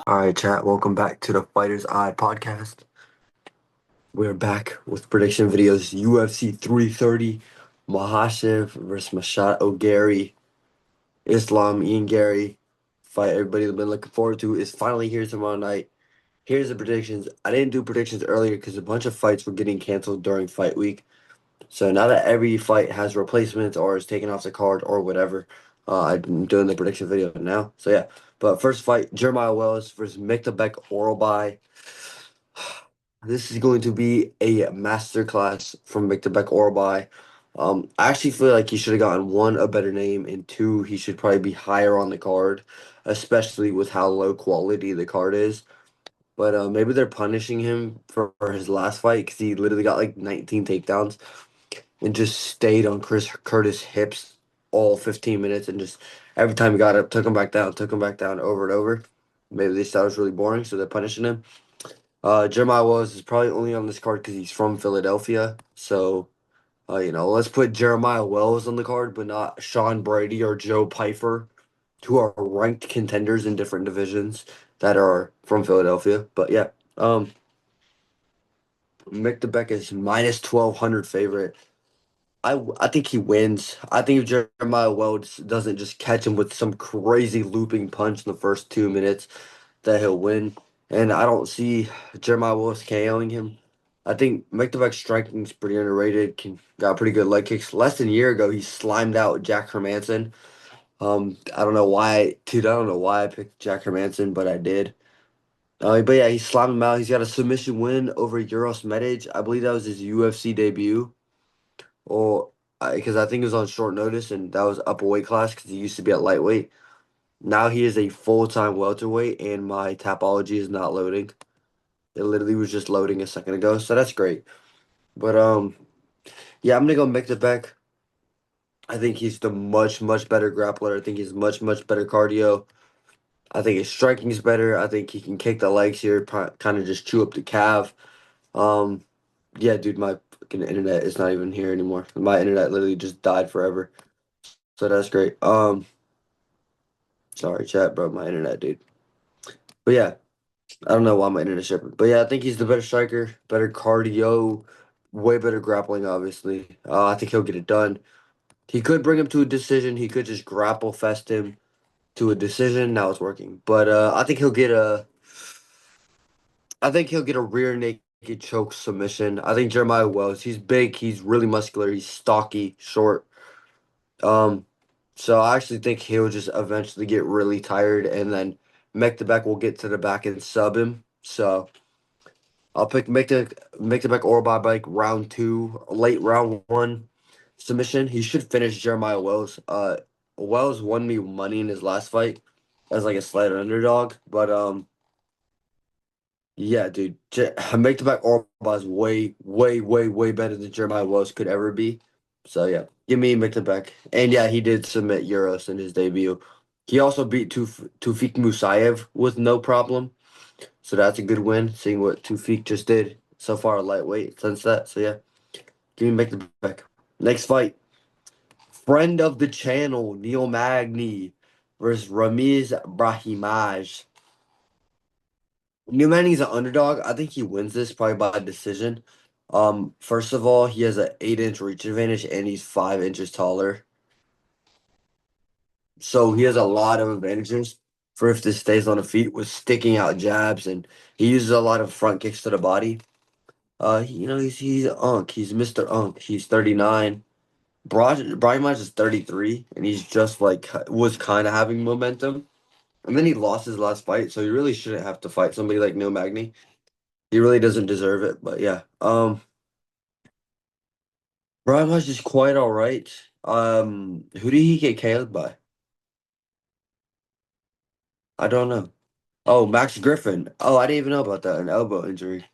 Alright, chat. Welcome back to the Fighter's Eye podcast. We're back with prediction videos. UFC 330, Makhachev versus Machado, Garry, Ian Garry. Fight everybody's been looking forward to is finally here tomorrow night. Here's the predictions. I didn't do predictions earlier because a bunch of fights were getting canceled during fight week. So now that every fight has replacements or is taken off the card or whatever, I'm doing the prediction video now. So yeah, but first fight, Jeremiah Wells versus Miktabek Orolbai. This is going to be a masterclass from Makhachev Orolbai. I actually feel like he should have gotten one, a better name, and two, he should probably be higher on the card, especially with how low quality the card is. But maybe they're punishing him for his last fight because he literally got like 19 takedowns and just stayed on Chris Curtis' hips all 15 minutes and just every time he got up, took him back down over and over. Maybe they thought it was really boring, so they're punishing him. Jeremiah Wells is probably only on this card because he's from Philadelphia. So, let's put Jeremiah Wells on the card, but not Sean Brady or Joe Pyfer, who are ranked contenders in different divisions that are from Philadelphia. But yeah, Mick DeBeck is minus 1,200 favorite. I think he wins. I think if Jeremiah Wells doesn't just catch him with some crazy looping punch in the first 2 minutes, that he'll win. And I don't see Jeremiah Wells KOing him. I think McDevick's striking is pretty underrated. Got pretty good leg kicks. Less than a year ago, he slimed out Jack Hermanson. I don't know why, dude. I don't know why I picked Jack Hermanson, but I did. But yeah, he slimed him out. He's got a submission win over Uros Medic. I believe that was his UFC debut, or because I think it was on short notice, and that was up a weight class because he used to be at lightweight. Now he is a full-time welterweight, and my Tapology is not loading. It literally was just loading a second ago, so that's great. But yeah, I'm gonna go Miktabek. I think he's the much better grappler. I think he's much better cardio. I think his striking is better. I think he can kick the legs here, kind of just chew up the calf. Um, yeah, dude, my fucking internet is not even here anymore. My internet literally just died forever. So that's great. Sorry, chat, bro. My internet, dude. But yeah, I don't know why my internet shipping. But yeah, I think he's the better striker, better cardio, way better grappling, obviously. I think he'll get it done. He could bring him to a decision. He could just grapple fest him to a decision. Now it's working. But I think he'll get a rear naked choke submission. I think Jeremiah Wells, he's big, he's really muscular, he's stocky, short. Um, so I actually think he'll just eventually get really tired and then Mektabek will get to the back and sub him. So I'll pick Miktabek or by like round two, late round one submission. He should finish Jeremiah Wells. Wells won me money in his last fight as like a slight underdog, but yeah, dude, Miktabek Orba is way better than Jeremiah Wells could ever be. So yeah, give me Miktabek, and yeah, he did submit Euros in his debut. He also beat Tufik Musayev with no problem. So that's a good win, seeing what Tufik just did so far lightweight since that. So yeah, give me back. Next fight, friend of the channel, Neil Magny versus Ramiz Brahimaj. Neil Magny's an underdog. I think he wins this probably by decision. First of all, he has an 8-inch reach advantage and he's 5 inches taller. So he has a lot of advantages for if this stays on the feet with sticking out jabs, and he uses a lot of front kicks to the body. He's Unk. He's Mr. Unk. He's 39. Brian Myers is 33, and he's just like was kind of having momentum. And then he lost his last fight, so he really shouldn't have to fight somebody like Neil Magny. He really doesn't deserve it, but yeah. Brian Myers is quite all right. Who did he get KO'd by? I don't know. Oh, Max Griffin. Oh, I didn't even know about that. An elbow injury.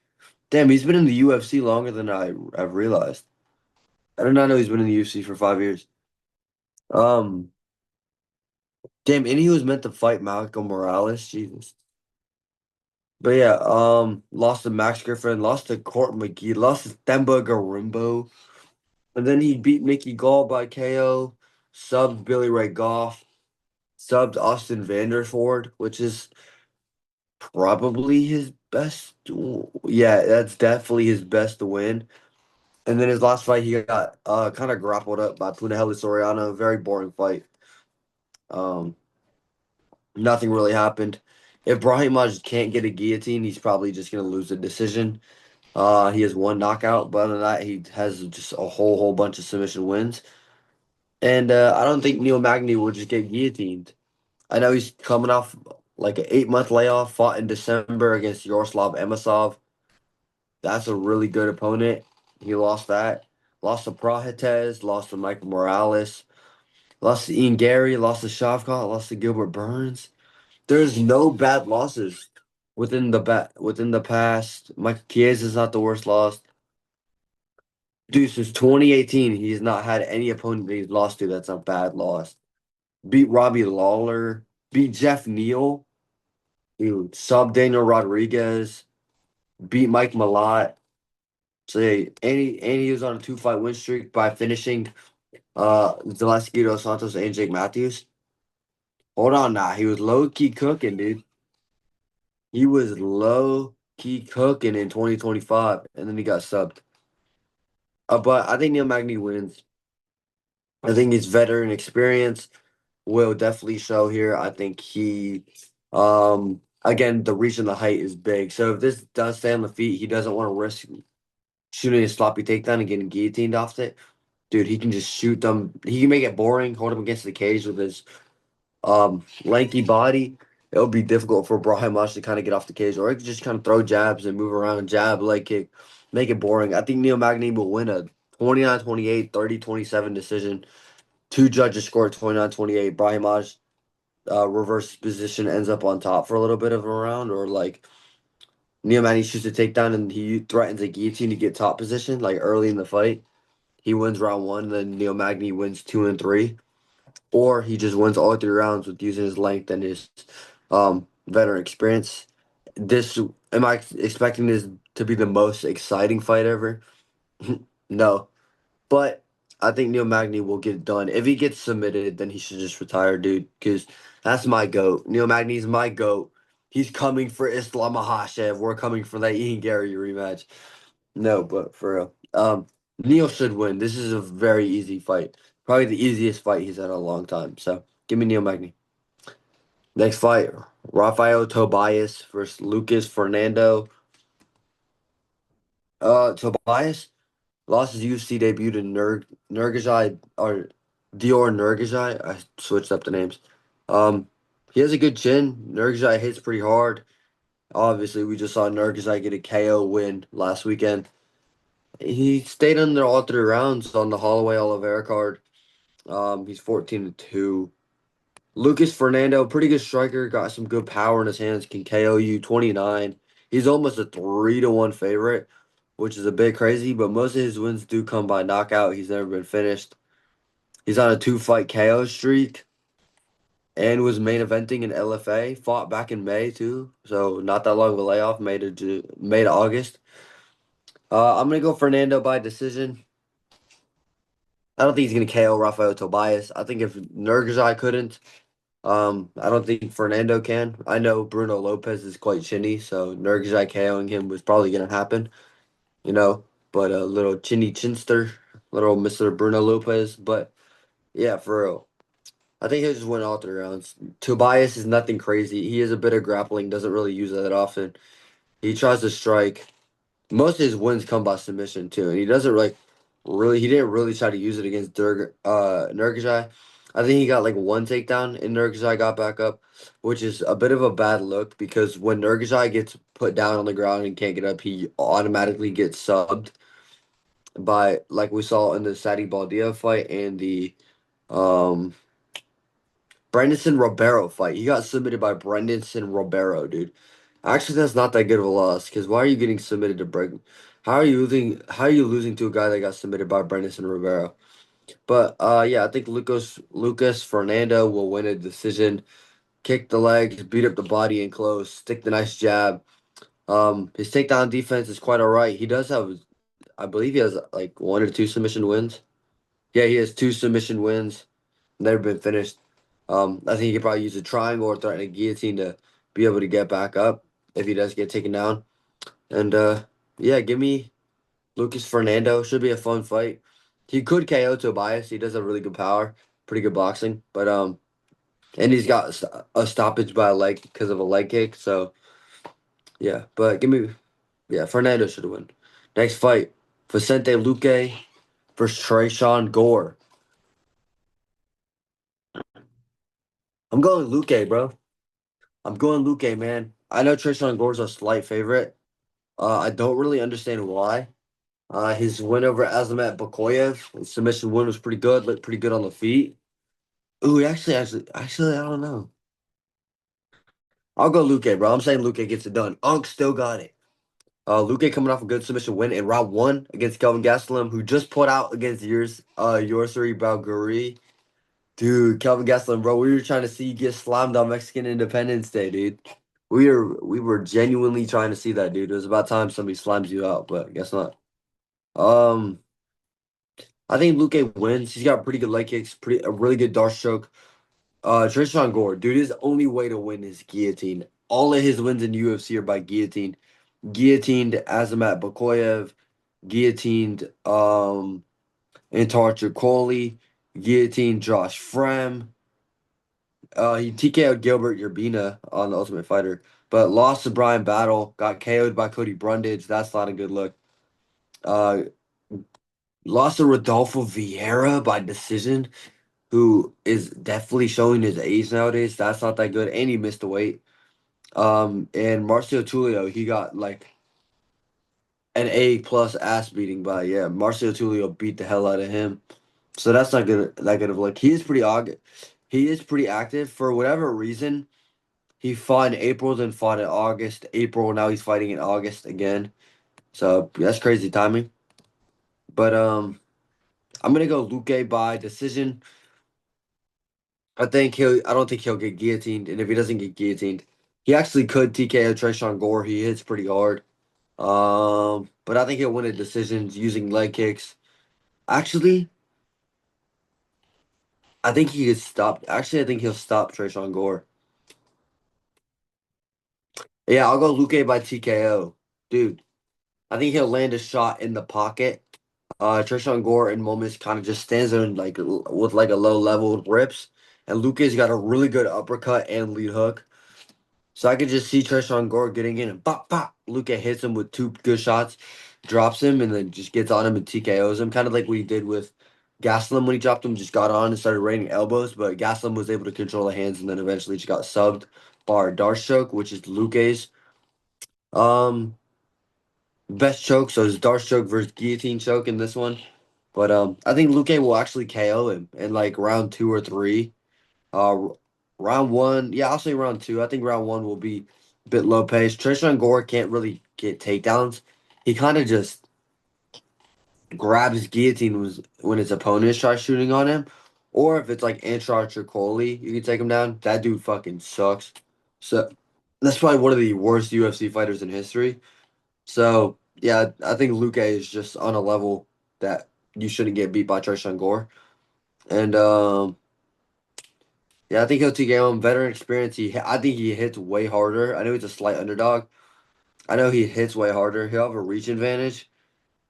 Damn, he's been in the UFC longer than I've realized. I did not know he's been in the UFC for 5 years. Um, Damn, and he was meant to fight Malcolm Morales. Jesus. But yeah, lost to Max Griffin, lost to Court McGee, lost to Themba Garimbo, and then he beat Mickey Gall by KO, subbed Billy Ray Goff. subbed Austin Vanderford, which is probably his best. Yeah, that's definitely his best win. And then his last fight, he got kind of grappled up by Punahele Soriano. Very boring fight. Um, Nothing really happened. If Brahimaj can't get a guillotine, he's probably just gonna lose the decision. He has one knockout, but other than that, he has just a whole bunch of submission wins. And I don't think Neil Magny will just get guillotined. I know he's coming off like an 8 month layoff, fought in December against Yaroslav Amosov. That's a really good opponent. He lost that. Lost to Prahites, lost to Michael Morales, lost to Ian Garry, lost to Shavkat, lost to Gilbert Burns. There's no bad losses within the past. Makhachev is not the worst loss. Dude, since 2018, he's not had any opponent that he's lost to that's a bad loss. Beat Robbie Lawler, beat Jeff Neal, dude, sub Daniel Rodriguez, beat Mike Malott. So yeah, and he was on a 2 fight win streak by finishing Zaleski dos Santos and Jake Matthews. Hold on now. He was low key cooking, dude. He was low key cooking in 2025, and then he got subbed. But I think Neil Magny wins. I think his veteran experience will definitely show here. I think again, the reach and the height is big. So if this does stay on the feet, he doesn't want to risk shooting a sloppy takedown and getting guillotined off it. Dude, he can just shoot them. He can make it boring, hold him against the cage with his lanky body. It'll be difficult for Brahim Mash to kind of get off the cage, or he could just kind of throw jabs and move around, jab, leg kick, make it boring. I think Neil Magny will win a 29-28, 30-27 decision. Two judges scored 29-28. Brahim Mash reverse position ends up on top for a little bit of a round, or like Neil Magny shoots a takedown and he threatens a guillotine to get top position, like early in the fight. He wins round one, then Neil Magny wins 2 and 3. Or he just wins all 3 rounds with using his length and his veteran experience. This am I expecting this to be the most exciting fight ever? No, but I think Neil Magny will get it done. If he gets submitted, then he should just retire, dude. Because that's my goat. Neil Magny's my goat. He's coming for Islam Makhachev. We're coming for that Ian Garry rematch. No, but for real. Neil should win. This is a very easy fight. Probably the easiest fight he's had in a long time. So give me Neil Magny. Next fight, Rafael Tobias versus Lucas Fernando. Tobias lost his UFC debut to Nurgajai or Dior Nurgajai. I switched up the names. Um, he has a good chin. Nurgajai hits pretty hard. Obviously, we just saw Nurgajai get a KO win last weekend. He stayed in there all 3 rounds on the Holloway Oliveira card. He's 14-2. Lucas Fernando, pretty good striker, got some good power in his hands, can KO you 29. He's almost a 3-1 favorite, which is a bit crazy, but most of his wins do come by knockout. He's never been finished. He's on a 2 fight KO streak and was main eventing in LFA. Fought back in May too, so not that long of a layoff, May to August. I'm gonna go Fernando by decision. I don't think he's gonna KO Rafael Tobias. I think if Nurgazai couldn't, I don't think Fernando can. I know Bruno Lopez is quite chinny, so Nurgazai KOing him was probably gonna happen, you know. But a little chinny chinster, little Mr. Bruno Lopez. But yeah, for real. I think he'll just win all 3 rounds. Tobias is nothing crazy. He is a bit of grappling, doesn't really use it that often. He tries to strike. Most of his wins come by submission too, and he doesn't like really. He didn't really try to use it against Nurgajai. I think he got like one takedown, and Nurgajai got back up, which is a bit of a bad look because when Nurgajai gets put down on the ground and can't get up, he automatically gets subbed by like we saw in the Sadi Baldia fight and the um Brandon Roberto fight. He got submitted by Brandon Roberto, dude. Actually, that's not that good of a loss because why are you getting submitted to Brendan? How are you losing? How are you losing to a guy that got submitted by Brandon Rivero? But yeah, I think Lucas Fernando will win a decision. Kick the legs, beat up the body and close, stick the nice jab. His takedown defense is quite alright. He does have, I believe he has like 1 or 2 submission wins. Yeah, he has 2 submission wins. Never been finished. I think he could probably use a triangle or threaten a guillotine to be able to get back up if he does get taken down. And yeah, give me Lucas Fernando. Should be a fun fight. He could KO Tobias. He does have really good power, pretty good boxing. But and he's got a stoppage by a leg because of a leg kick. So yeah, but give me yeah, Fernando should win. Next fight, Vicente Luque versus Trayshawn Gore. I'm going Luque, bro. I'm going Luque, man. I know Trayshawn Gore's a slight favorite. I don't really understand why. His win over Azamat Bakoyev, his submission win was pretty good. Looked pretty good on the feet. Ooh, actually, I don't know. I'll go Luque, bro. I'm saying Luque gets it done. Unk still got it. Luque coming off a good submission win in round one against Kelvin Gastelum, who just put out against Yorsuri Balgari. Dude, Kelvin Gastelum, bro, we were trying to see you get slammed on Mexican Independence Day, dude. We were genuinely trying to see that, dude. It was about time somebody slams you out, but guess not. Um, I think Luque wins. He's got pretty good leg kicks, pretty a really good dart stroke. Trishan Gore, dude, his only way to win is guillotine. All of his wins in UFC are by guillotine. Guillotined Azamat Bakoyev, guillotined Antar Chikoli, guillotined Josh Frem. He TKO'd Gilbert Urbina on the Ultimate Fighter, but lost to Brian Battle, got KO'd by Cody Brundage. That's not a good look. Uh, Lost to Rodolfo Vieira by decision, who is definitely showing his age nowadays. That's not that good, and he missed the weight. And Marcio Tulio, he got like an A plus ass beating by Marcio Tulio beat the hell out of him. So that's not good. That good of look. He is pretty active for whatever reason. He fought in April, then fought in August. April, now he's fighting in August again. So that's crazy timing. But I'm gonna go Luque by decision. I don't think he'll get guillotined, and if he doesn't get guillotined, he actually could TKO Trayshawn Gore. He hits pretty hard. But I think he'll win a decision using leg kicks. Actually, I think he could stop. Actually, I think he'll stop Trayshawn Gore. Yeah, I'll go Luque by TKO. Dude, I think he'll land a shot in the pocket. Trishan Gore in moments kind of just stands there and with like a low level rips, and Luque's got a really good uppercut and lead hook. So I could just see Trishan Gore getting in and pop pop. Luque hits him with two good shots, drops him, and then just gets on him and TKOs him, kind of like what he did with Gaslam when he dropped him. Just got on and started raining elbows, but Gaslam was able to control the hands, and then eventually just got subbed by Darshoke, which is Luque's um best choke. So it's Darshoke versus guillotine choke in this one. But I think Luque will actually KO him in like round two or three. Uh, Round one, yeah, I'll say round two. I think round one will be a bit low pace. Tristan Gore can't really get takedowns. He kind of just grabs guillotine when his opponent tries shooting on him, or if it's like Antar Tricoli, you can take him down. That dude fucking sucks. So that's probably one of the worst UFC fighters in history. So yeah, I think Luque is just on a level that you shouldn't get beat by Tristan Gore. And yeah, I think he'll take him. Veteran experience. I think he hits way harder. I know he's a slight underdog. I know he hits way harder. He'll have a reach advantage.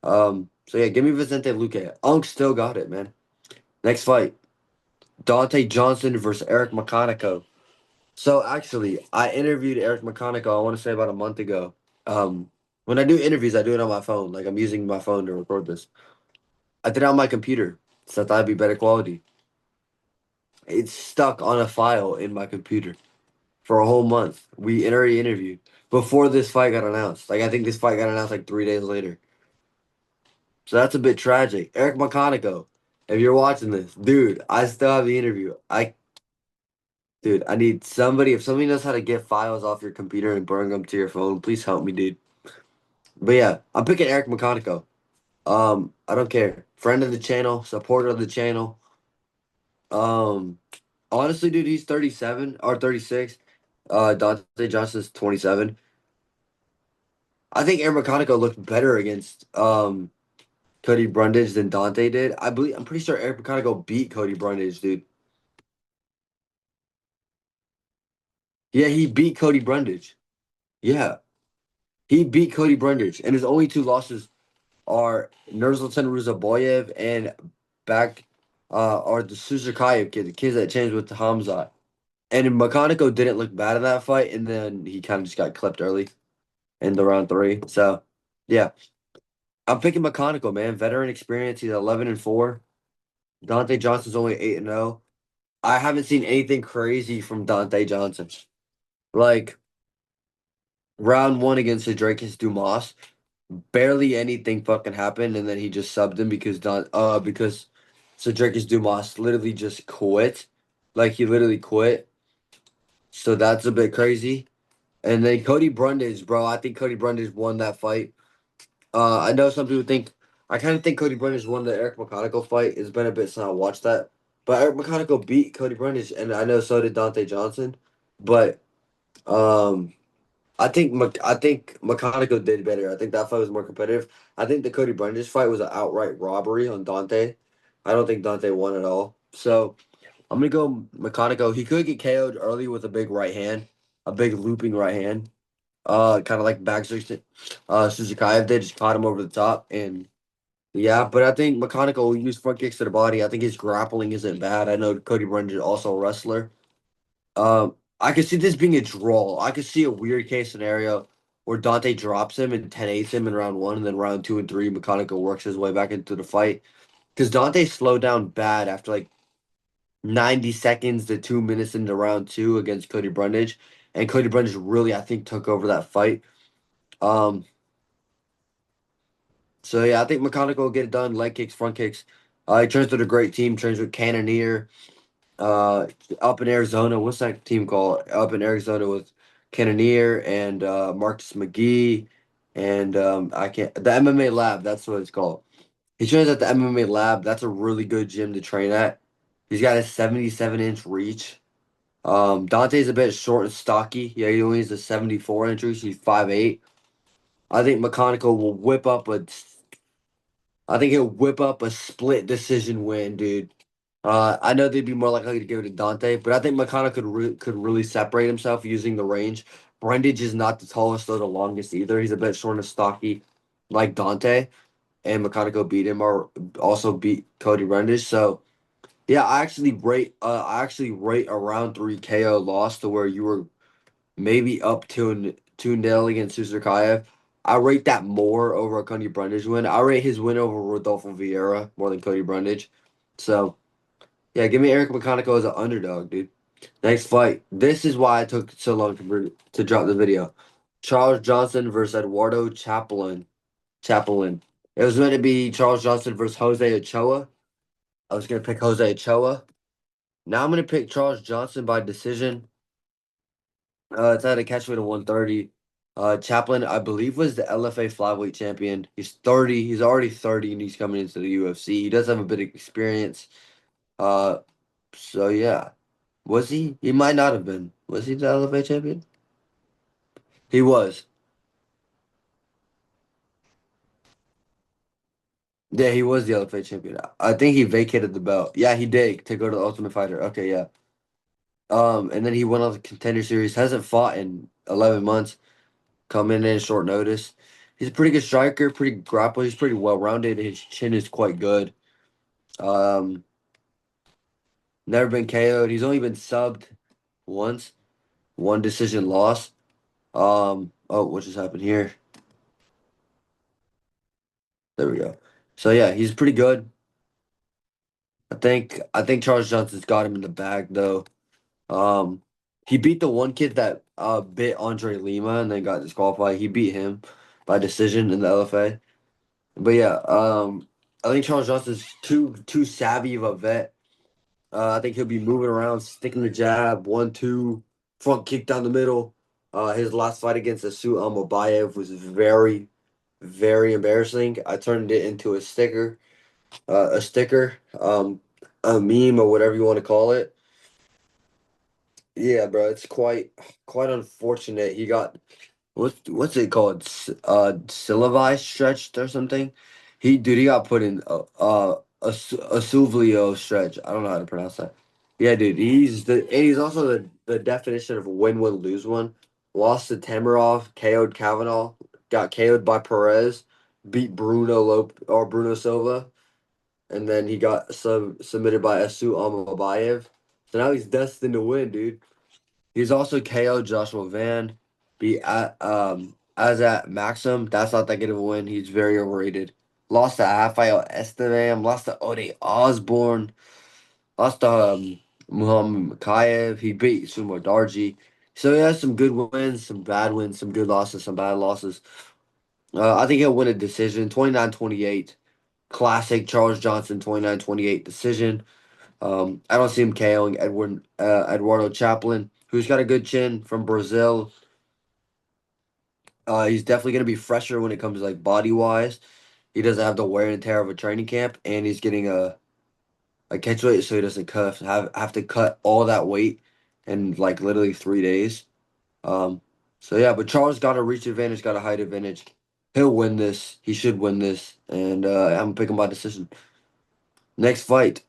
So yeah, give me Vicente Luque. Unk still got it, man. Next fight, Dante Johnson versus Eric McConico. So actually, I interviewed Eric McConico. I want to say about a month ago. When I do interviews, I do it on my phone. Like I'm using my phone to record this. I did it on my computer, so I thought it'd be better quality. It's stuck on a file in my computer for a whole month. We already interviewed before this fight got announced. Like I think this fight got announced like 3 days later. So that's a bit tragic. Eric McConico, if you're watching this, dude, I still have the interview. Dude, I need somebody. If somebody knows how to get files off your computer and bring them to your phone, please help me, dude. But yeah, I'm picking Eric McConico. I don't care. Friend of the channel, supporter of the channel. Um, Honestly, dude, he's 37 or 36. Dante Johnson's 27. I think Aaron McConico looked better against Cody Brundage than Dante did. I'm pretty sure Eric McConico beat Cody Brundage, dude. Yeah, he beat Cody Brundage. Yeah, he beat Cody Brundage, and his only two losses are Nursultan Ruzaboyev and back are the Suzakayev kid, the kids that changed with Hamza. And Makhaniko didn't look bad in that fight, and then he kind of just got clipped early in the round three. So, yeah, I'm picking Makhaniko, man. Veteran experience. He's 11-4. Dante Johnson's only 8-0. I haven't seen anything crazy from Dante Johnson. Like round one against the Dracus Dumas, barely anything fucking happened, and then he just subbed him because Cedricus Dumas literally just quit. Like he literally quit. So that's a bit crazy. And then Cody Brundage, bro. I think Cody Brundage won that fight. I know some people think I kind of think Cody Brundage won the Eric McConical fight. It's been a bit since I watched that. But Eric McConical beat Cody Brundage, and I know so did Dante Johnson. But um I think McConaughey did better. I think that fight was more competitive. I think the Cody Brundage fight was an outright robbery on Dante. I don't think Dante won at all. So I'm gonna go McConaughey. He could get KO'd early with a big right hand, a big looping right hand. Kind of like back six. Suzukaev did, just caught him over the top, and yeah. But I think McConaughey will use front kicks to the body. I think his grappling isn't bad. I know Cody Brundage is also a wrestler. I could see this being a draw. I could see a weird case scenario where Dante drops him and 10-8s him in round one, and then round two and three, McConaughey works his way back into the fight. Because Dante slowed down bad after like 90 seconds to 2 minutes into round two against Cody Brundage. And Cody Brundage really, I think, took over that fight. Um, so yeah, I think McConaughey will get it done. Leg kicks, front kicks. He trains with a great team, trains with Cannoneer. uh Up in Arizona. What's that team called? Up in Arizona with Cannoneer and Marcus McGee and I can't the MMA Lab. That's what it's called. He trains at the MMA Lab. That's a really good gym to train at. He's got a 77-inch reach. Dante's a bit short and stocky. Yeah, he only has a 74-inch reach. He's 5'8". I think McConaughey will whip up a. I think he'll whip up a split decision win, dude. I know they'd be more likely to give it to Dante, but I think McConnell could really separate himself using the range. Brundage is not the tallest or the longest either. He's a bit short and stocky, like Dante, and McConnell beat him or also beat Cody Brundage. So yeah, I actually rate a round three KO loss to where you were maybe up 2-0 against Susarkayev. I rate that more over a Cody Brundage win. I rate his win over Rodolfo Vieira more than Cody Brundage. So yeah, give me Eric McConaughey as an underdog, dude. Next fight. This is why I took so long to drop the video. Charles Johnson versus Eduardo Chaplin. Chaplin. It was meant to be Charles Johnson versus Jose Ochoa. I was gonna pick Jose Ochoa. Now I'm gonna pick Charles Johnson by decision. It's at a catchweight of 130. Chaplin, I believe, was the LFA flyweight champion. He's 30. He's already 30, and he's coming into the UFC. He does have a bit of experience. Uh, so yeah. Was he? He might not have been. Was he the LFA champion? He was. Yeah, he was the LFA champion. I think he vacated the belt. Yeah, he did to go to the Ultimate Fighter. Okay, yeah. And then he went on the Contender Series. Hasn't fought in 11 months. Coming in short notice. He's a pretty good striker, pretty grappler. He's pretty well rounded. His chin is quite good. Um, Never been KO'd. He's only been subbed once. One decision loss. Oh, what just happened here? There we go. So yeah, he's pretty good. I think Charles Johnson's got him in the bag though. Um, he beat the one kid that bit Andre Lima and then got disqualified. He beat him by decision in the LFA. But yeah, I think Charles Johnson's too savvy of a vet. I think he'll be moving around, sticking the jab, 1-2, front kick down the middle. His last fight against Asu Almabayev was very, very embarrassing. I turned it into a sticker, a meme or whatever you want to call it. Yeah, bro, it's quite unfortunate. He got what's it called? Syllabi stretched or something. He got put in a Suvlio stretch. I don't know how to pronounce that. Yeah, dude. He's also the definition of win-win lose one. Lost to Tamarov, KO'd Kavanaugh, got KO'd by Perez, beat Bruno Silva, and then he got submitted by Asu Amabayev. So now he's destined to win, dude. He's also KO'd Joshua Van, beat as at Maxim. That's not that good of a win. He's very overrated. Lost to Rafael Estevam, lost to Ode Osborne. Lost to Muhammad Makhachev. He beat Sumo Darji. So he has some good wins, some bad wins, some good losses, some bad losses. I think he'll win a decision 29-28. Classic Charles Johnson 29-28 decision. I don't see him KOing Eduardo Chaplin, who's got a good chin from Brazil. He's definitely going to be fresher when it comes to like body wise. He doesn't have the wear and tear of a training camp, and he's getting a catch weight so he doesn't have to cut all that weight in like literally 3 days. Um, so yeah, but Charles got a reach advantage, got a height advantage. He'll win this. He should win this, and I'm picking by decision. Next fight,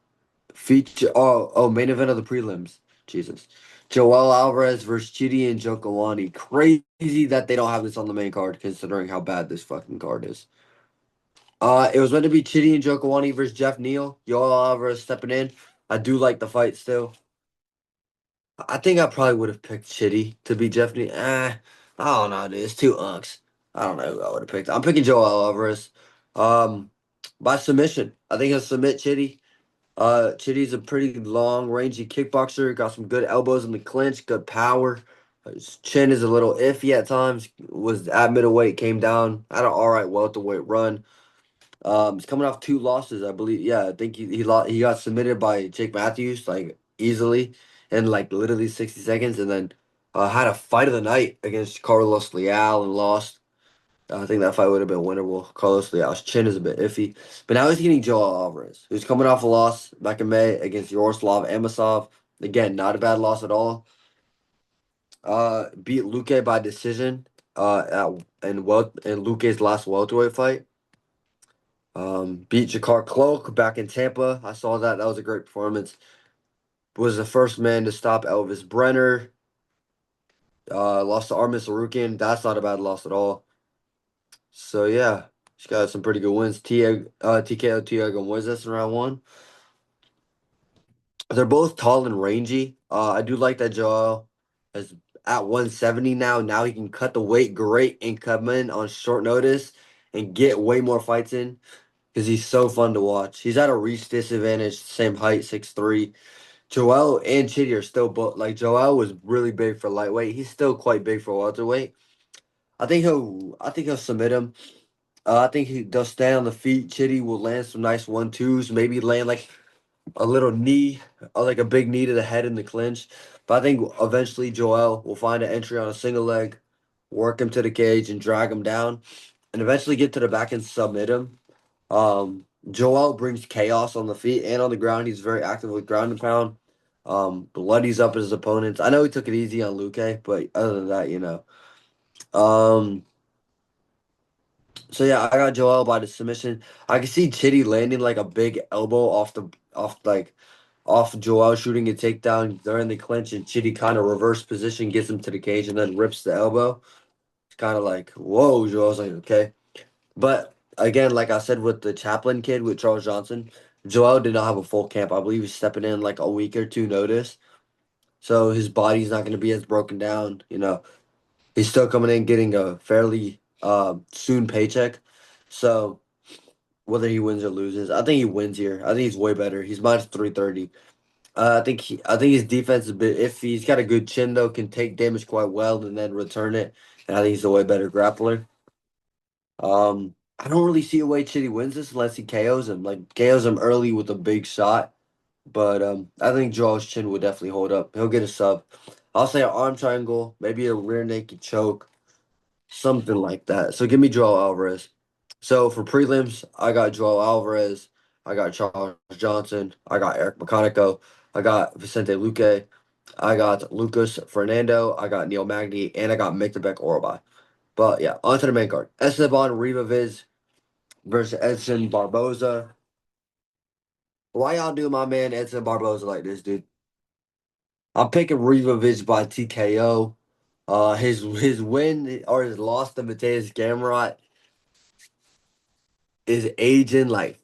feature. Main event of the prelims. Jesus, Joel Alvarez versus Chidi and Jokawani. Crazy that they don't have this on the main card, considering how bad this fucking card is. It was meant to be Chidi and Jokawani versus Jeff Neal. Joel Alvarez stepping in. I do like the fight still. I think I probably would have picked Chitty to be Jeff Neal. I don't know, dude. It's two unks. I don't know who I would have picked. I'm picking Joel Alvarez. Um, by submission. I think he'll submit Chitty. Chitty's a pretty long, rangy kickboxer. Got some good elbows in the clinch, good power. His chin is a little iffy at times. Was at middleweight, came down, had an all right welterweight run. He's coming off two losses, I believe. Yeah, I think he got submitted by Jake Matthews like easily in like literally 60 seconds, and then had a fight of the night against Carlos Leal and lost. I think that fight would have been winnable. Carlos Leal's chin is a bit iffy, but now he's getting Joel Alvarez, who's coming off a loss back in May against Yaroslav Amosov. Again, not a bad loss at all. Beat Luque by decision. In Luque's last welterweight fight. Beat Jakar Cloak back in Tampa. I saw that. That was a great performance. Was the first man to stop Elvis Brenner. Lost to Armin Sarukian. That's not a bad loss at all. So yeah, she's got some pretty good wins. TKO Tiago Moises in round one. They're both tall and rangy. I do like that Joel is at 170 now. Now he can cut the weight great and come in on short notice and get way more fights in because he's so fun to watch. He's at a reach disadvantage, same height, 6'3". Joel and Chitty are still both like Joel was really big for lightweight. He's still quite big for welterweight. I think he'll submit him. I think they'll stand on the feet. Chitty will land some nice 1-2s, maybe land like a little knee, like a big knee to the head in the clinch. But I think eventually Joel will find an entry on a single leg, work him to the cage and drag him down, and eventually get to the back and submit him. Joel brings chaos on the feet and on the ground. He's very active with ground and pound. Bloodies up his opponents. I know he took it easy on Luque, but other than that, Um, so yeah, I got Joel by the submission. I can see Chitty landing like a big elbow off Joel shooting a takedown during the clinch, and Chitty kind of reverse position, gets him to the cage, and then rips the elbow. It's kind of like, whoa, Joel's like, okay. But again, like I said with the Chaplin kid with Charles Johnson, Joel did not have a full camp. I believe he's stepping in like a week or two notice. So his body's not going to be as broken down. He's still coming in getting a fairly soon paycheck. So whether he wins or loses, I think he wins here. I think he's way better. He's minus 330. I think his defense is a bit iffy. He's got a good chin though, can take damage quite well and then return it. And I think he's a way better grappler. I don't really see a way Chitty wins this unless he KOs him. Like KOs him early with a big shot. But I think Joel's chin will definitely hold up. He'll get a sub. I'll say an arm triangle, maybe a rear naked choke, something like that. So give me Joel Alvarez. So for prelims, I got Joel Alvarez, I got Charles Johnson, I got Eric Meconico, I got Vicente Luque, I got Lucas Fernando, I got Neil Magny, and I got Mictabek Orobai. But yeah, on to the main card. Esteban Rivaviz versus Edson Barboza. Why y'all do my man Edson Barboza like this, dude? I'm picking Rivovich by TKO. His win or his loss to Mateus Gamrot is aging like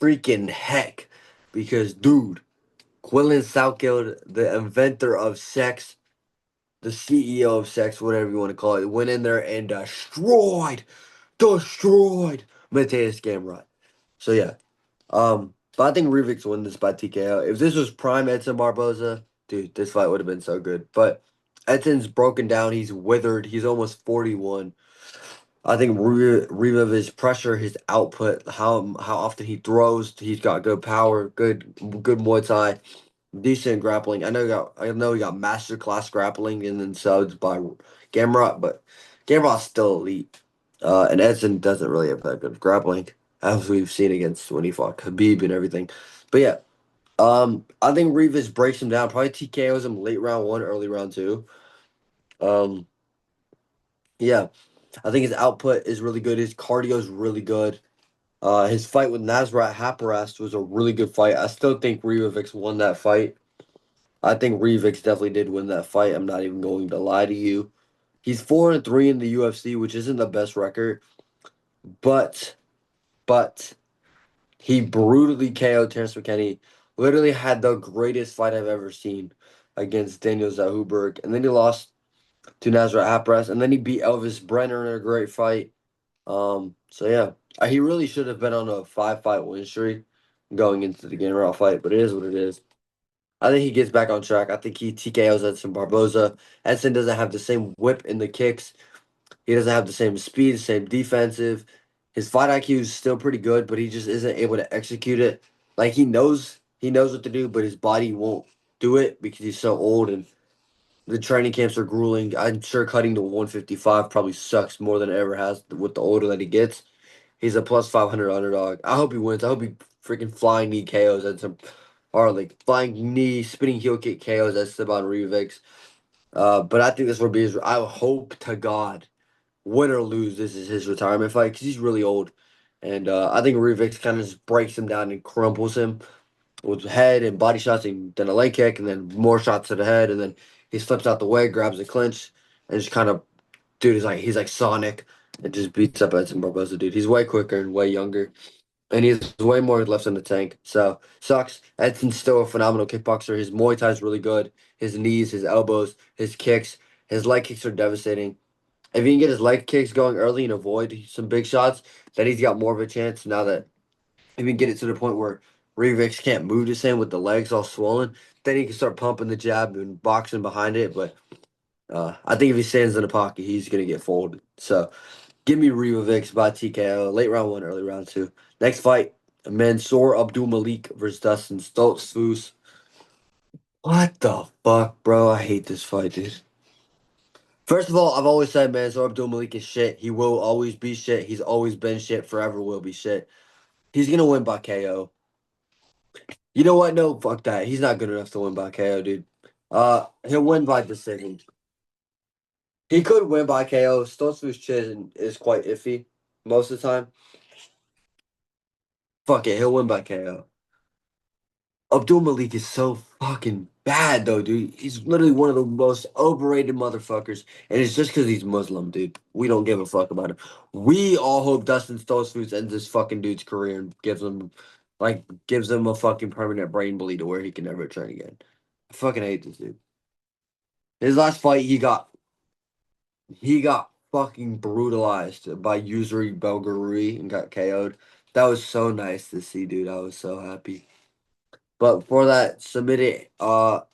freaking heck. Because, dude, Quillen Southfield, the inventor of sex, the CEO of sex, whatever you want to call it, went in there and destroyed Mateus Gamrot. So yeah, but I think Rivic's win this by TKO. If this was prime Edson Barboza, dude, this fight would have been so good. But Edson's broken down. He's withered. He's almost 41. I think Rivic's pressure, his output, how often he throws, he's got good power, good Muay Thai. Decent grappling. I know he got master class grappling and then subs by Gamrot, but Gamrot's still elite. And Edson doesn't really have that good grappling, as we've seen against when he fought Khabib and everything. But yeah, I think Rivas breaks him down. Probably TKOs him late round one, early round two. Um, yeah, I think his output is really good. His cardio is really good. His fight with Nasrat Haqparast was a really good fight. I still think Rivas won that fight. I think Rivik definitely did win that fight. I'm not even going to lie to you. He's 4-3 in the UFC, which isn't the best record, but but he brutally KO'd Terrence McKinney. Literally had the greatest fight I've ever seen against Daniel Zahuberg, and then he lost to Nasrat Haqparast, and then he beat Elvis Brenner in a great fight. So yeah, he really should have been on a 5-fight win streak going into the Gamrot fight, but it is what it is. I think he gets back on track. I think he TKOs Edson Barboza. Edson doesn't have the same whip in the kicks. He doesn't have the same speed, same defensive. His fight IQ is still pretty good, but he just isn't able to execute it. Like he knows what to do, but his body won't do it because he's so old and the training camps are grueling. I'm sure cutting to 155 probably sucks more than it ever has with the older that he gets. He's a plus 500 underdog. I hope he wins. I hope he freaking flying knee KOs at some, or like flying knee, spinning heel kick KOs at Steban Rivix. But I think this will be his. I hope to God, win or lose, this is his retirement fight because he's really old. And I think Rivix kind of just breaks him down and crumples him with head and body shots, and then a leg kick, and then more shots to the head, and then he slips out the way, grabs the clinch, and just kind of, dude, he's like Sonic, and just beats up Edson Barboza, dude. He's way quicker and way younger, and he has way more left in the tank. So sucks. Edson's still a phenomenal kickboxer. His Muay Thai is really good. His knees, his elbows, his kicks, his leg kicks are devastating. If he can get his leg kicks going early and avoid some big shots, then he's got more of a chance. Now that if he can get it to the point where Rivix can't move the same with the legs all swollen, then he can start pumping the jab and boxing behind it. But I think if he stands in the pocket, he's gonna get folded. So give me Rivix by TKO, late round one, early round two. Next fight, Mansoor Abdul Malik versus Dustin Stoltzfus. What the fuck, bro? I hate this fight, dude. First of all, I've always said Mansoor Abdul Malik is shit. He will always be shit. He's always been shit. Forever will be shit. He's gonna win by KO. You know what? No, fuck that. He's not good enough to win by KO, dude. He'll win by decision. He could win by KO. Stoltzfus chin is quite iffy most of the time. Fuck it, he'll win by KO. Abdul Malik is so fucking bad though, dude. He's literally one of the most overrated motherfuckers, and it's just because he's Muslim, dude. We don't give a fuck about him. We all hope Dustin Stoltzfus ends this fucking dude's career and gives him a fucking permanent brain bleed to where he can never train again. I fucking hate this dude. His last fight, he got fucking brutalized by Yusri Belgarui and got KO'd. That was so nice to see, dude. I was so happy. But for that, submitted Anton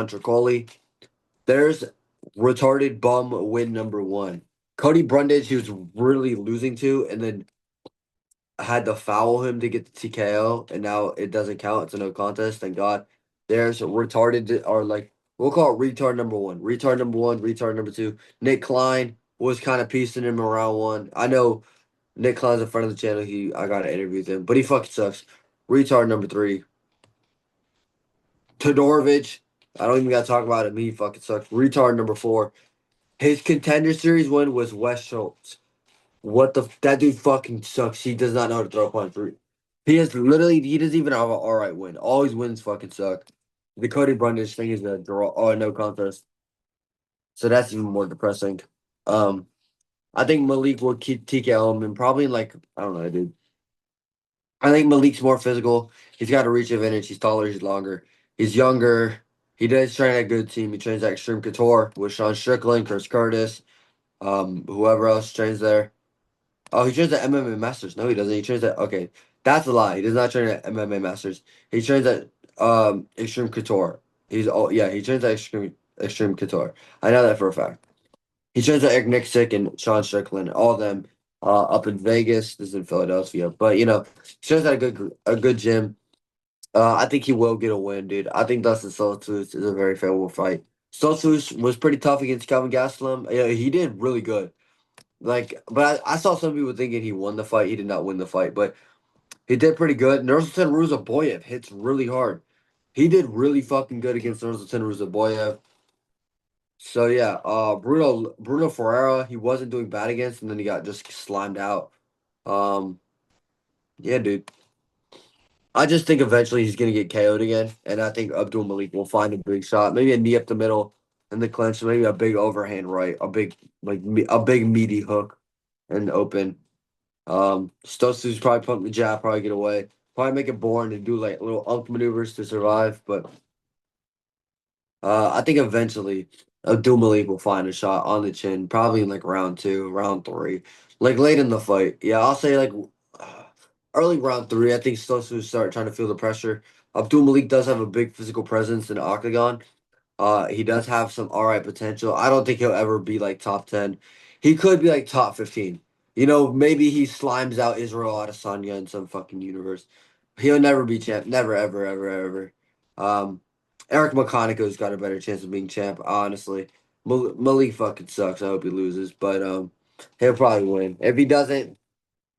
Tricoli. There's retarded bum win number one. Cody Brundage, he was really losing to, and then had to foul him to get the TKO, and now it doesn't count. It's a no contest. Thank God. There's retarded, or like we'll call it retard number one. Retard number one. Retard number two. Nick Klein was kind of piecing him around one. I know Nick Klein's a friend of the channel. I got to interview with him, but he fucking sucks. Retard number three. Todorovic. I don't even got to talk about him. He fucking sucks. Retard number four. His contender series win was Wes Schultz. What the? That dude fucking sucks. He does not know how to throw a punch. he doesn't even have an all right win. All his wins fucking suck. The Cody Brundage thing is a draw, oh, no contest. So that's even more depressing. Um, I think Malik will keep TKO him and probably like I don't know, dude. I think Malik's more physical. He's got a reach advantage. He's taller. He's longer. He's younger. He does train at a good team. He trains at Extreme Couture with Sean Strickland, Chris Curtis, whoever else trains there. Oh, he trains at MMA Masters. No, he doesn't. He trains at okay. That's a lie. He does not train at MMA Masters. He trains at Extreme Couture. He trains at Extreme Couture. I know that for a fact. He trains at Eric Nixick and Sean Strickland, all of them up in Vegas. This is in Philadelphia. But he trains at a good gym. I think he will get a win, dude. I think Dustin Stoltzfus is a very favorable fight. Stoltzfus was pretty tough against Kelvin Gastelum. Yeah, he did really good. Like, but I saw some people thinking he won the fight. He did not win the fight, but he did pretty good. Nursultan Ruzaboyev hits really hard. He did really fucking good against Nursultan Ruzaboyev. So yeah, Bruno Ferreira, he wasn't doing bad against, and then he got just slimed out. Um, yeah, dude. I just think eventually he's gonna get KO'd again, and I think Abdul Malik will find a big shot, maybe a knee up the middle in the clinch, maybe a big overhand right, a big meaty hook and open. Stosu's probably pump the jab, probably get away, probably make it boring and do like little unk maneuvers to survive. But I think eventually Abdul Malik will find a shot on the chin, probably in like round two, round three, like late in the fight. Yeah, I'll say like uh, early round three. I think Stosu will start trying to feel the pressure. Abdul Malik does have a big physical presence in the octagon. He does have some all right potential. I don't think he'll ever be like top 10. He could be like top 15. Maybe he slimes out Israel Adesanya in some fucking universe. He'll never be champ. Never, ever, ever, ever. Um, Eric McConaughey's got a better chance of being champ, honestly. Malik fucking sucks. I hope he loses, but he'll probably win. If he doesn't,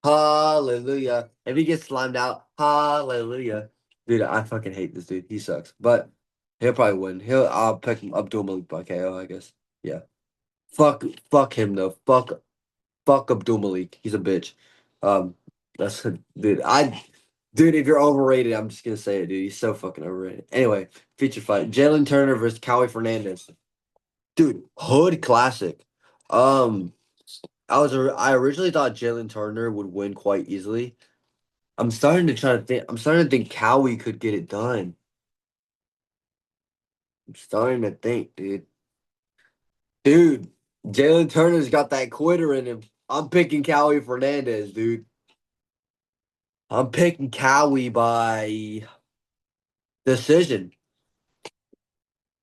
hallelujah. If he gets slimed out, hallelujah. Dude, I fucking hate this dude. He sucks. But he'll probably win. I'll pick him Abdul Malik by KO, I guess. Yeah. Fuck him though. Fuck Abdul Malik. He's a bitch. Um that's dude. Dude, if you're overrated, I'm just gonna say it, dude. He's so fucking overrated. Anyway, feature fight. Jalen Turner versus Cowie Fernandez. Dude, hood classic. Um I originally thought Jalen Turner would win quite easily. I'm starting to think Cowie could get it done. I'm starting to think, dude. Dude, Jalen Turner's got that quitter in him. I'm picking Cowie Fernandez, dude. I'm picking Cowie by decision.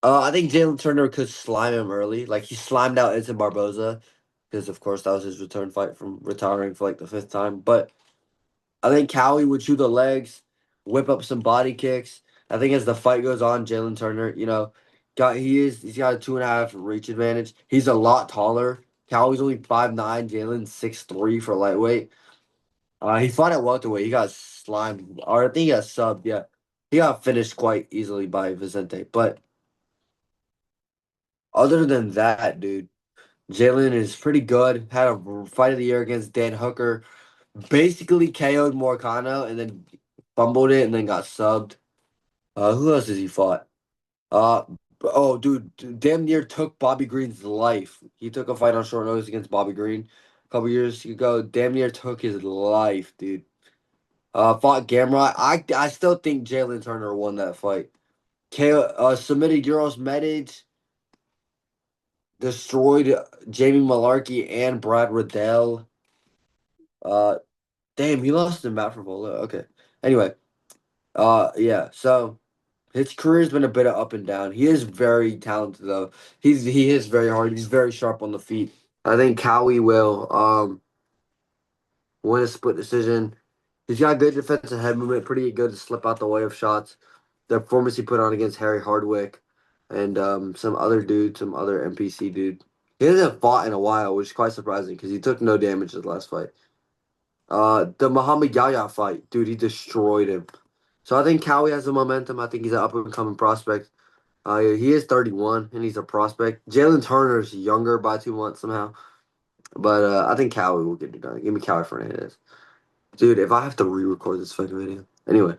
I think Jalen Turner could slime him early. Like he slimed out Edson Barboza, because of course that was his return fight from retiring for like the fifth time. But I think Cowie would chew the legs, whip up some body kicks. I think as the fight goes on, Jalen Turner, he's got a 2.5 reach advantage. He's a lot taller. Cowie's only 5'9", Jalen's 6'3" for lightweight. He fought at welterweight. He got slimed, or I think he got subbed. Yeah, he got finished quite easily by Vicente. But other than that, dude, Jalen is pretty good. Had a fight of the year against Dan Hooker. Basically KO'd Morcano and then fumbled it and then got subbed. Who else has he fought? Uh, dude, damn near took Bobby Green's life. He took a fight on short notice against Bobby Green a couple years ago. Damn near took his life, dude. Fought Gamrot. I still think Jalen Turner won that fight. Submitted Euros Medic, destroyed Jamie Malarkey and Brad Riddell. Uh, damn, he lost to Matt Frivola. Okay. Anyway, yeah. So his career's been a bit of up and down. He is very talented though. He is very hard. He's very sharp on the feet. I think Cowie will win a split decision. He's got good defensive head movement, pretty good to slip out the way of shots. The performance he put on against Harry Hardwick and some other dude, some other NPC dude. He hasn't fought in a while, which is quite surprising because he took no damage in the last fight. The Muhammad Yahya fight, dude, he destroyed him. So I think Cowie has the momentum. I think he's an up and coming prospect. He is 31 and he's a prospect. Jalen Turner's younger by 2 months somehow, but I think Cowie will get it done. Give me Cowie Fernandez. Dude, if I have to re-record this fucking video. Anyway,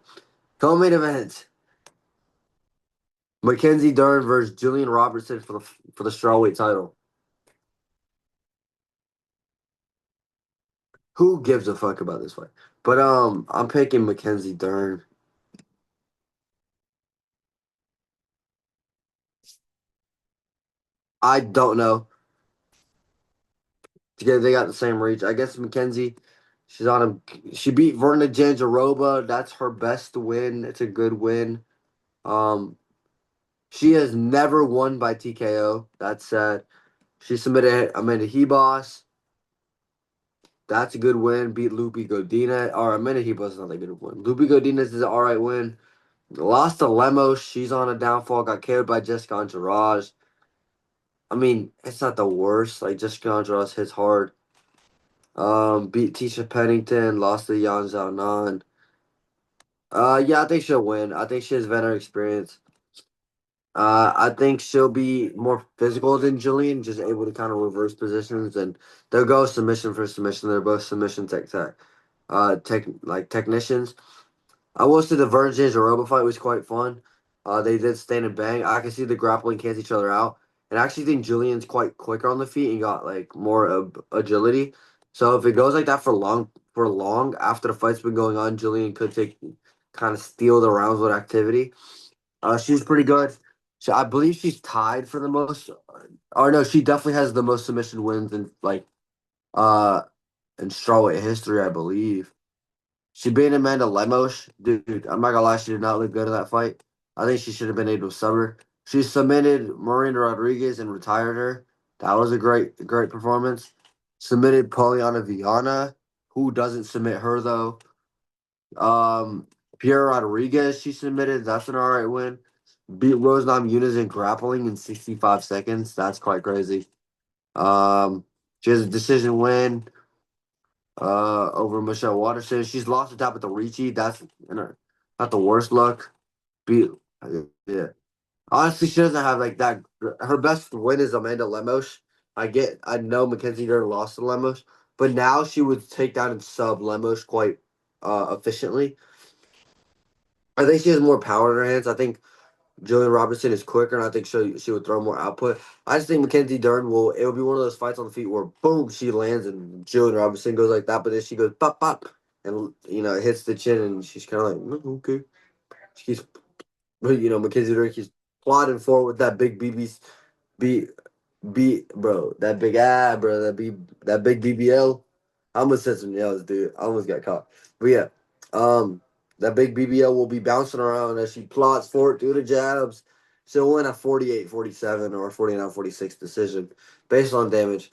co-main event. Mackenzie Dern versus Jillian Robertson for the strawweight title. Who gives a fuck about this fight? But I'm picking Mackenzie Dern. I don't know. Together they got the same reach. I guess Mackenzie, she's on a. She beat Verna Jandiroba. That's her best win. It's a good win. Um, she has never won by TKO. That's sad. She submitted Amanda Hebos. That's a good win. Beat Lupi Godinez. Or Amanda Hebos is not that good of a win. Lupi Godinez is an alright win. Lost to Lemos. She's on a downfall. Got KO'd by Jessica Andrade. I mean, it's not the worst. Like Jessica Andrade hits hard. Beat Tisha Pennington. Lost to Yan Xiaonan. Yeah, I think she'll win. I think she has veteran experience. I think she'll be more physical than Jillian, just able to kind of reverse positions, and they'll go submission for submission. They're both submission technicians. I will say the Virgins Aroba fight was quite fun. They did stand and bang. I can see the grappling cancel each other out, and I actually think Julian's quite quicker on the feet and got like more agility. So if it goes like that for long after the fight's been going on, Julian could take kind of steal the rounds with activity. She's pretty good. I believe she's tied for the most. Or no, she definitely has the most submission wins uh in strawweight history, I believe. She beat Amanda Lemos. Dude, I'm not gonna lie, she did not look good in that fight. I think she should have been able to sub her. She submitted Miranda Rodriguez and retired her. That was a great performance. Submitted Poliana Viana, who doesn't submit her though. Um, Pierre Rodriguez, she submitted. That's an alright win. Beat Rose Namajunas in grappling in 65 seconds. That's quite crazy. Um, she has a decision win over Michelle Waterson. She's lost the top at the Ricci. That's not the worst luck. Beat yeah. Honestly, she doesn't have like that. Her best win is Amanda Lemos. I know Mackenzie Dern lost to Lemos, but now she would take down and sub Lemos quite efficiently. I think she has more power in her hands. I think Julian Robertson is quicker, and I think she would throw more output. I just think Mackenzie Dern will. It will be one of those fights on the feet where boom she lands and Julian Robertson goes like that, but then she goes pop pop, and it hits the chin, and she's kind of like okay. She's Mackenzie Dern keeps plodding forward with that big B bro, that big bro, that big BBL. I almost said some yells, dude. I almost got caught. But yeah, um, that big BBL will be bouncing around as she plots forward through the jabs. She'll win a 48-47 or 49-46 decision based on damage.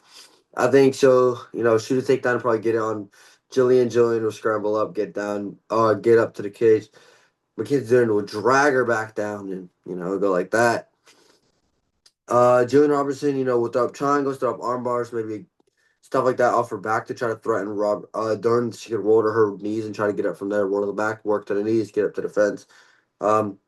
I think she'll, shoot a takedown and probably get it on Jillian. Jillian will scramble up, get down, get up to the cage. Mackenzie Dern will drag her back down and, go like that. Jillian Robertson, will throw up triangles, throw up arm bars, maybe stuff like that off her back to try to threaten Dern. She could roll to her knees and try to get up from there, roll to the back, work to the knees, get up to the fence. Um,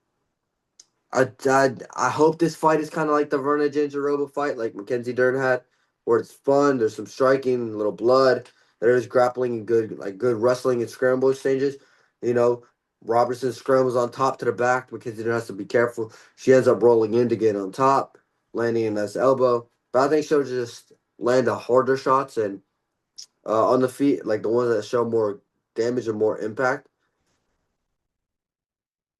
I hope this fight is kind of like the Verna Jandiroba fight, like Mackenzie Dern had, where it's fun. There's some striking, a little blood. There's grappling and good wrestling and scramble exchanges. You know, Robertson scrambles on top to the back. Mackenzie Dern has to be careful. She ends up rolling in to get on top, landing in this elbow. But I think she'll just land the harder shots and on the feet, like the ones that show more damage and more impact.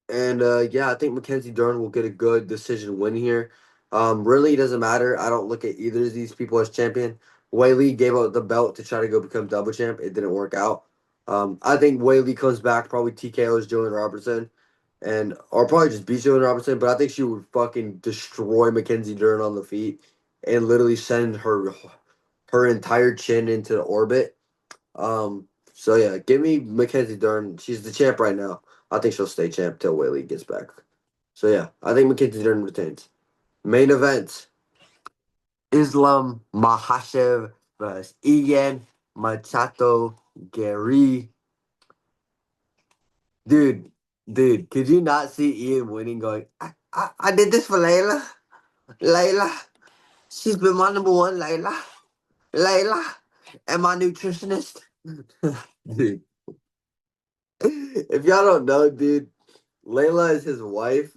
And yeah, I think Mackenzie Dern will get a good decision win here. Really, it doesn't matter. I don't look at either of these people as champion. Whaley gave out the belt to try to go become double champ. It didn't work out. I think Whaley comes back, probably TKOs Julian Robertson, or probably just beat Julian Robertson. But I think she would fucking destroy Mackenzie Dern on the feet and literally send her entire chin into the orbit. So yeah, give me Mackenzie Dern. She's the champ right now. I think she'll stay champ till Whaley gets back. So yeah, I think Mackenzie Dern retains. Main event: Islam Makhachev versus Ian Machado Garry. Dude, could you not see Ian winning? Going, I did this for Layla. Layla, she's been my number one. Layla, and my nutritionist. Dude. If y'all don't know, dude, Layla is his wife.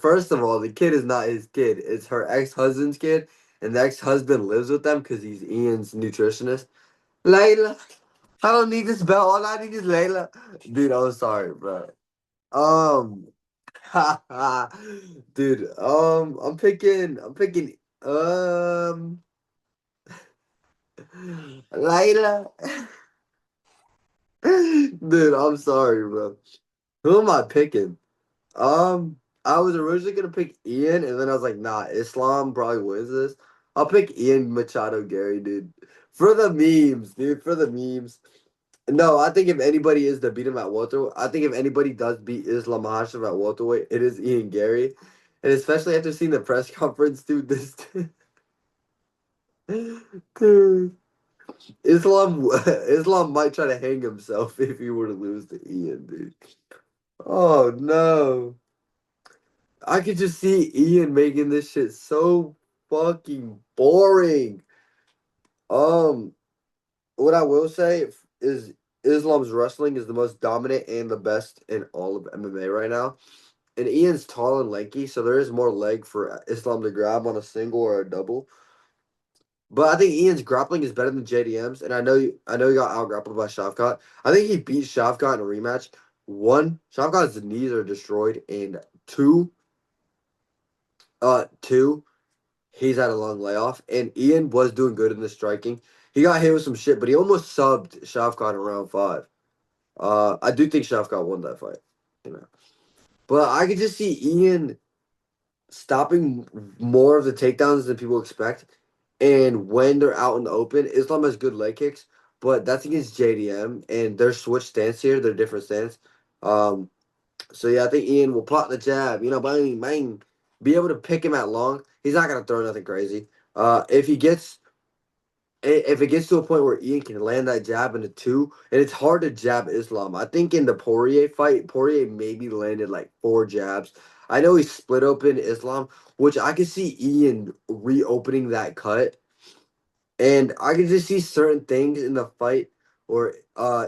First of all, the kid is not his kid. It's her ex-husband's kid, and the ex-husband lives with them because he's Ian's nutritionist. Layla, I don't need this belt. All I need is Layla. Dude, I'm sorry, bro. Um, dude, I'm picking, Layla. Dude, I'm sorry, bro. Who am I picking? I was originally gonna pick Ian, and then I was like, nah, Islam probably wins this. I'll pick Ian Machado Garry, dude. For the memes, dude. For the memes. No, I think if anybody is to beat him at welterweight, I think if anybody does beat Islam Makhachev at welterweight, it is Ian Garry. And especially after seeing the press conference, dude, this dude, Islam Islam might try to hang himself if he were to lose to Ian, dude. Oh no. I could just see Ian making this shit so fucking boring. Um, what I will say is Islam's wrestling is the most dominant and the best in all of MMA right now. And Ian's tall and lanky, so there is more leg for Islam to grab on a single or a double. But I think Ian's grappling is better than JDM's, and I know he got out grappled by Shavkat. I think he beat Shavkat in a rematch. One, Shavkat's knees are destroyed, and two, he's had a long layoff, and Ian was doing good in the striking. He got hit with some shit, but he almost subbed Shavkat in round five. I do think Shavkat won that fight, you know. But I could just see Ian stopping more of the takedowns than people expect. And when they're out in the open, Islam has good leg kicks, but that's against JDM, and their switch stance here, they're different stance. Um, so yeah, I think Ian will plot the jab, bang, bang, be able to pick him at long. He's not gonna throw nothing crazy. If it gets to a point where Ian can land that jab in a two, and it's hard to jab Islam. I think in the Poirier fight, Poirier maybe landed like four jabs. I know he split open Islam, which I could see Ian reopening that cut, and I can just see certain things in the fight where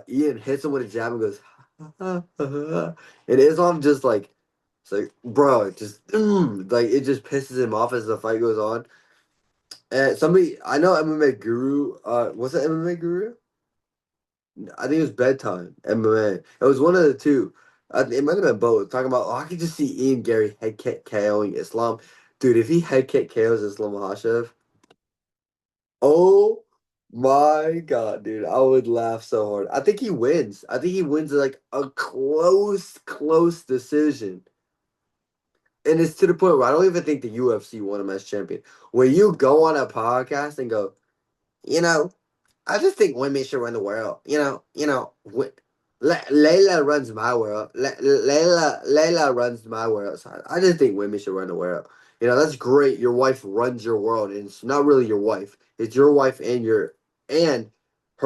Ian hits him with a jab and goes, and Islam just like, it's like, bro, it just like it just pisses him off as the fight goes on. And somebody I know MMA Guru, what's that MMA Guru? I think it was Bedtime MMA. It was one of the two. It might have been both. Talking about, I could just see Ian Garry head kick KOing Islam. Dude, if he head kick KOs Islam Makhachev, oh my God, dude, I would laugh so hard. I think he wins. I think he wins like a close decision. And it's to the point where I don't even think the UFC won him as champion. When you go on a podcast and go, you know, I just think women should run the world. Layla runs my world. Layla runs my world. So I just think women should run the world. That's great. Your wife runs your world, and it's not really your wife. It's your wife and her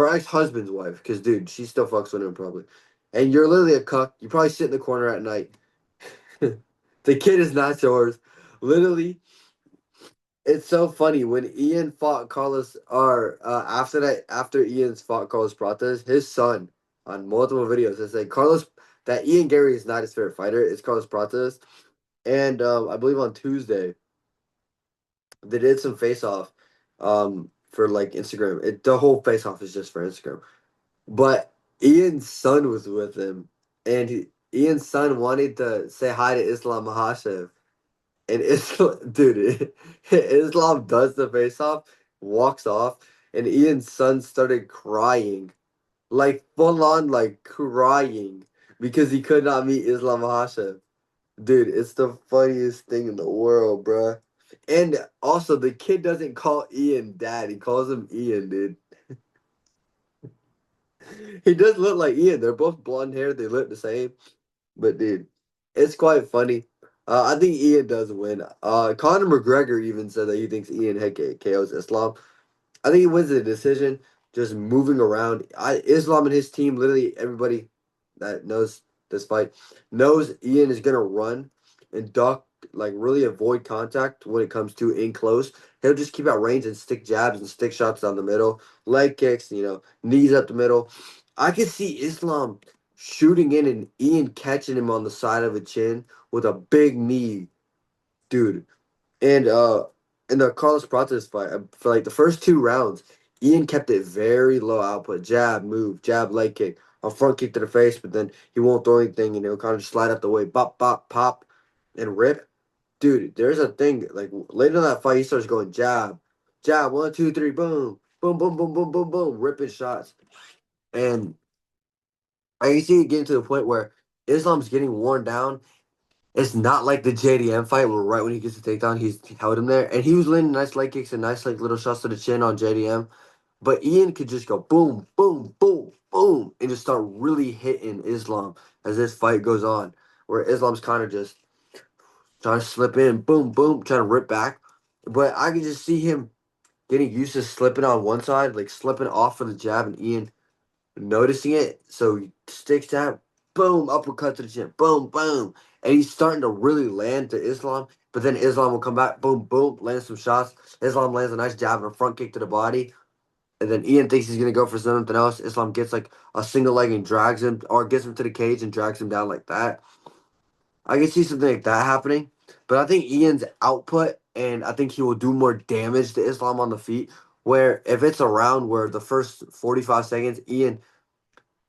ex-husband's wife. Because dude, she still fucks with him probably. And you're literally a cuck. You probably sit in the corner at night. The kid is not yours. Literally, it's so funny when Ian fought Carlos, or after Ian's fought Carlos Prates, his son on multiple videos has said that Ian Garry is not his favorite fighter. It's Carlos Prates, and I believe on Tuesday they did some face off, for like Instagram. The whole face off is just for Instagram, but Ian's son was with him, and Ian's son wanted to say hi to Islam Makhachev. And Islam, dude, Islam does the face off, walks off, and Ian's son started crying, like full on, like crying because he could not meet Islam Hashem. Dude, it's the funniest thing in the world, bruh. And also, the kid doesn't call Ian dad; he calls him Ian, dude. He does look like Ian. They're both blonde hair. They look the same. But dude, it's quite funny. I think Ian does win. Conor McGregor even said that he thinks Ian head KOs Islam. I think he wins the decision, just moving around. Islam and his team, literally everybody that knows this fight knows Ian is gonna run and duck, like really avoid contact when it comes to in close. He'll just keep out range and stick jabs and stick shots down the middle, leg kicks, knees up the middle. I could see Islam shooting in and Ian catching him on the side of the chin with a big knee, dude. And in the Carlos Prates fight, for like the first 2 rounds, Ian kept it very low output. Jab, move, jab, leg kick, a front kick to the face, but then he won't throw anything and he'll kind of just slide out the way, bop, bop, pop, and rip. Dude, there's a thing, like later in that fight, he starts going jab, jab, one, two, three, boom, boom, boom, boom, boom, boom, boom, ripping shots. And I can see it getting to the point where Islam's getting worn down. It's not like the JDM fight where right when he gets the takedown, he held him there. And he was landing nice leg kicks and nice like little shots to the chin on JDM. But Ian could just go boom, boom, boom, boom, and just start really hitting Islam as this fight goes on. Where Islam's kind of just trying to slip in, boom, boom, trying to rip back. But I can just see him getting used to slipping on one side, like slipping off for the jab, and Ian noticing it. So he sticks that, boom, uppercut to the chin, boom, boom. And he's starting to really land to Islam. But then Islam will come back, boom, boom, land some shots. Islam lands a nice jab and a front kick to the body. And then Ian thinks he's going to go for something else. Islam gets like a single leg and drags him, or gets him to the cage and drags him down like that. I can see something like that happening. But I think Ian's output, and I think he will do more damage to Islam on the feet. Where if it's a round where the first 45 seconds, Ian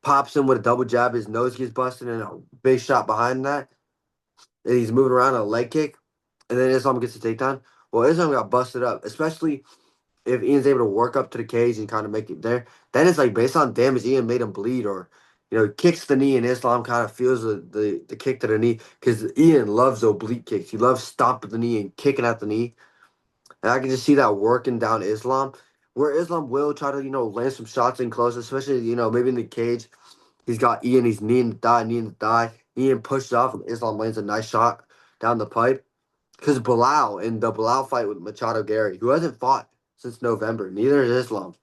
pops him with a double jab, his nose gets busted, and a big shot behind that, and he's moving around a leg kick, and then Islam gets the takedown. Well, Islam got busted up, especially if Ian's able to work up to the cage and kind of make it there. Then it's like based on damage, Ian made him bleed, or kicks the knee, and Islam kind of feels the kick to the knee because Ian loves oblique kicks. He loves stomping the knee and kicking at the knee, and I can just see that working down Islam. Where Islam will try to land some shots in close, especially maybe in the cage. He's got Ian. He's knee in the thigh, knee in the thigh. Ian pushes off, and Islam lands a nice shot down the pipe. Because Bilal in the Bilal fight with Machado Garry, who hasn't fought since November, neither has Islam,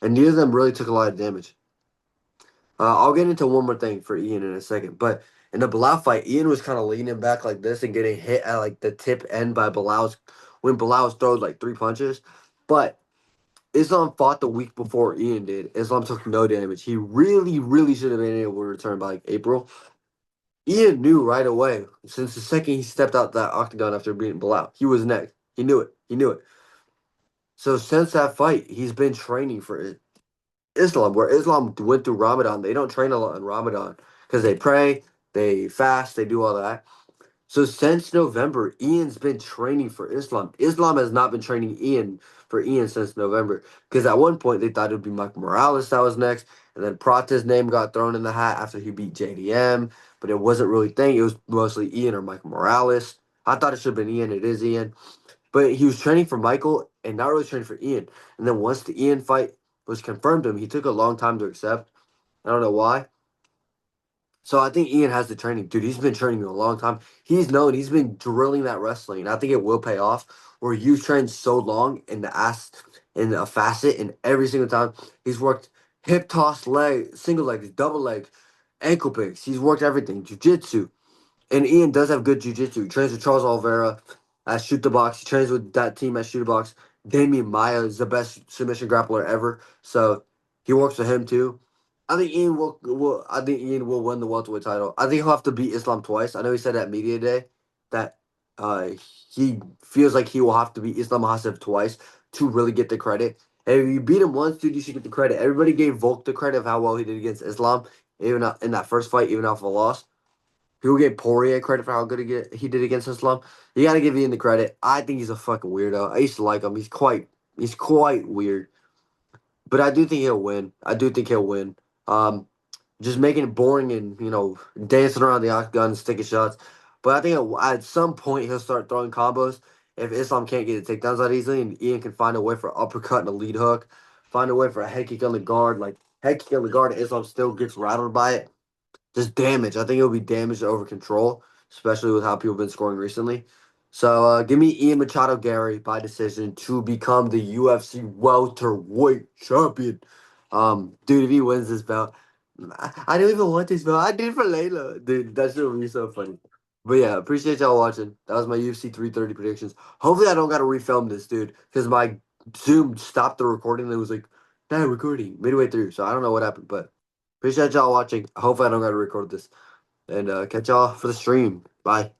and neither of them really took a lot of damage. I'll get into one more thing for Ian in a second, but in the Bilal fight, Ian was kind of leaning back like this and getting hit at like the tip end by Bilal's when Bilal's throws like 3 punches. But Islam fought the week before Ian did. Islam took no damage. He really, really should have been able to return by like April. Ian knew right away, since the second he stepped out that octagon after beating Bilal, he was next. He knew it. He knew it. So since that fight, he's been training for Islam, where Islam went through Ramadan. They don't train a lot in Ramadan because they pray, they fast, they do all that. So since November, Ian's been training for Islam. Islam has not been training Ian for Ian since November. Because at one point they thought it would be Mike Morales that was next. And then Prata's name got thrown in the hat after he beat JDM. But it wasn't really a thing. It was mostly Ian or Mike Morales. I thought it should have been Ian. It is Ian. But he was training for Michael and not really training for Ian. And then once the Ian fight was confirmed to him, he took a long time to accept. I don't know why. So I think Ian has the training. Dude, he's been training a long time. He's been drilling that wrestling. And I think it will pay off where you've trained so long in the ass in a facet and every single time he's worked hip toss leg, single legs, double legs, ankle picks. He's worked everything. Jiu-jitsu. And Ian does have good jiu-jitsu. He trains with Charles Oliveira at Shoot the Box. He trains with that team at Shoot the Box. Damian Maya is the best submission grappler ever. So he works with him too. I think Ian will win the welterweight title. I think he'll have to beat Islam twice. I know he said at media day that uh, he feels like he will have to beat Islam Makhachev twice to really get the credit. And if you beat him once, dude, you should get the credit. Everybody gave Volk the credit of how well he did against Islam, even in that first fight, even off a loss. People gave Poirier credit for how good he did against Islam. You got to give Ian the credit. I think he's a fucking weirdo. I used to like him. He's quite weird. But I do think he'll win. I do think he'll win. Um, just making it boring and dancing around the octagon and sticking shots. But I think at some point he'll start throwing combos if Islam can't get the takedowns that easily, and Ian can find a way for uppercut and a lead hook, find a way for a head kick on the guard, like head kick on the guard, and Islam still gets rattled by it. Just damage. I think it'll be damage over control, especially with how people have been scoring recently. So give me Ian Machado Garry by decision to become the UFC welterweight champion. Dude, if he wins this belt, I don't even want this belt. I did it for Layla. Dude, that shit would be so funny. But yeah, appreciate y'all watching. That was my UFC 330 predictions. Hopefully I don't gotta refilm this, dude, because my Zoom stopped the recording and it was like, that recording midway through. So I don't know what happened, but Appreciate y'all watching. Hopefully I don't gotta record this. And catch y'all for the stream. Bye.